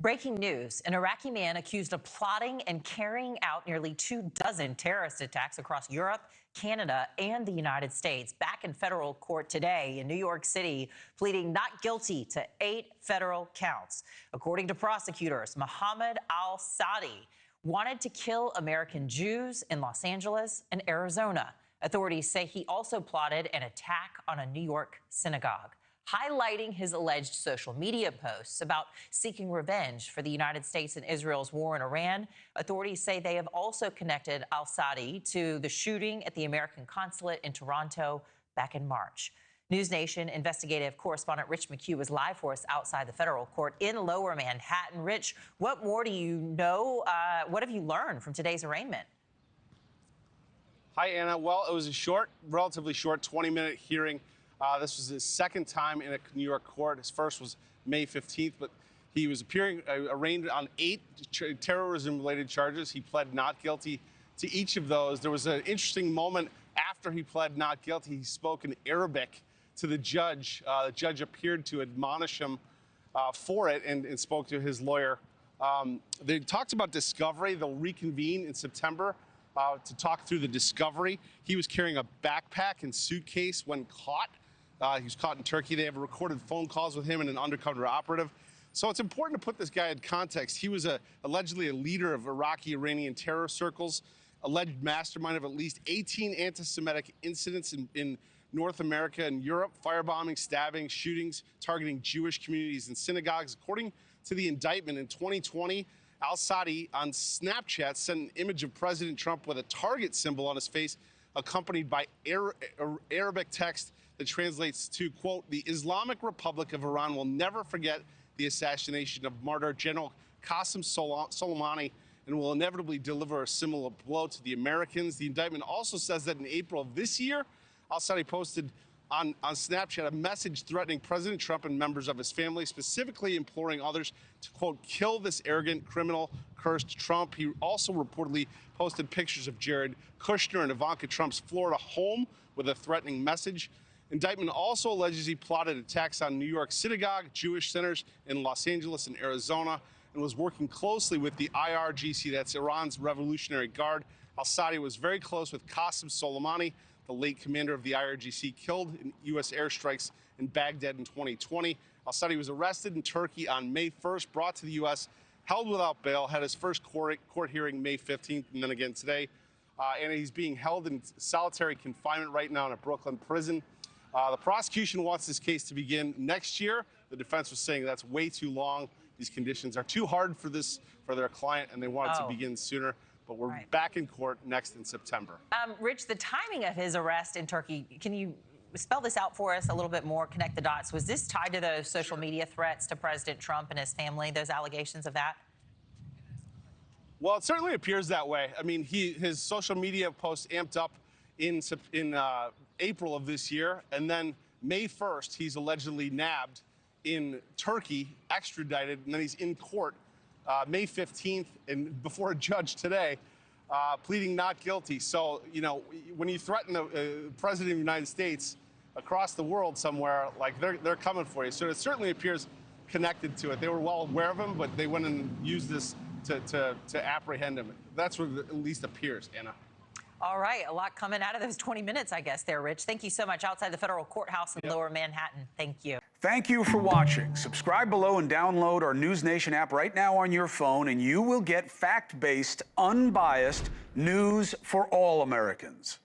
Breaking news, an Iraqi man accused of plotting and carrying out nearly 24 terrorist attacks across Europe, Canada, and the United States, back in federal court today in New York City, pleading not guilty to 8 federal counts. According to prosecutors, Mohammad Al-Saadi wanted to kill American Jews in Los Angeles and Arizona. Authorities say he also plotted an attack on a New York synagogue, highlighting his alleged social media posts about seeking revenge for the United States and Israel's war in Iran. Authorities say they have also connected Al-Saadi to the shooting at the American consulate in Toronto back in March. NewsNation investigative correspondent Rich McHugh is live for us outside the federal court in Lower Manhattan. Rich, what more do you know? What have you learned from today's arraignment? Hi, Anna. Well, it was a relatively short 20-minute hearing. This was his second time in a New York court. His first was May 15th, but he was arraigned on 8 terrorism-related charges. He pled not guilty to each of those. There was an interesting moment after he pled not guilty. He spoke in Arabic to the judge. The judge appeared to admonish him for it and spoke to his lawyer. They talked about discovery. They'll reconvene in September to talk through the discovery. He was carrying a backpack and suitcase when caught. He was caught in Turkey. They have recorded phone calls with him and an undercover operative. So it's important to put this guy in context. He was allegedly a leader of Iraqi-Iranian terror circles, alleged mastermind of at least 18 anti-Semitic incidents in North America and Europe, firebombing, stabbing, shootings, targeting Jewish communities and synagogues. According to the indictment, in 2020, Al-Saadi on Snapchat sent an image of President Trump with a target symbol on his face, accompanied by Arabic text that translates to, quote, "The Islamic Republic of Iran will never forget the assassination of martyr General Qasem Soleimani and will inevitably deliver a similar blow to the Americans." The indictment also says that in April of this year, Al-Saadi posted on Snapchat a message threatening President Trump and members of his family, specifically imploring others to, quote, "kill this arrogant criminal, cursed Trump." He also reportedly posted pictures of Jared Kushner and Ivanka Trump's Florida home with a threatening message. Indictment also alleges he plotted attacks on New York synagogue, Jewish centers in Los Angeles and Arizona, and was working closely with the IRGC, that's Iran's Revolutionary Guard. Al-Saadi was very close with Qasem Soleimani, the late commander of the IRGC, killed in U.S. airstrikes in Baghdad in 2020. Al-Saadi was arrested in Turkey on May 1st, brought to the U.S., held without bail, had his first court hearing May 15th, and then again today. And he's being held in solitary confinement right now in a Brooklyn prison. The prosecution wants this case to begin next year. The defense was saying that's way too long. These conditions are too hard for their client, and they want it to begin sooner. But we're back in court next in September. Rich, the timing of his arrest in Turkey, can you spell this out for us a little bit more, connect the dots? Was this tied to those social media threats to President Trump and his family, those allegations of that? Well, it certainly appears that way. I mean, his social media posts amped up in April of this year, and then May 1st, he's allegedly nabbed in Turkey, extradited, and then he's in court May 15th and before a judge today, pleading not guilty. So, you know, when you threaten the president of the United States across the world somewhere, like they're coming for you. So it certainly appears connected to it. They were well aware of him, but they went and used this to apprehend him. That's what it at least appears, Anna. All right, a lot coming out of those 20 minutes, I guess, there, Rich. Thank you so much. Outside the federal courthouse in Lower Manhattan. Thank you. Thank you for watching. Subscribe below and download our NewsNation app right now on your phone, and you will get fact-based, unbiased news for all Americans.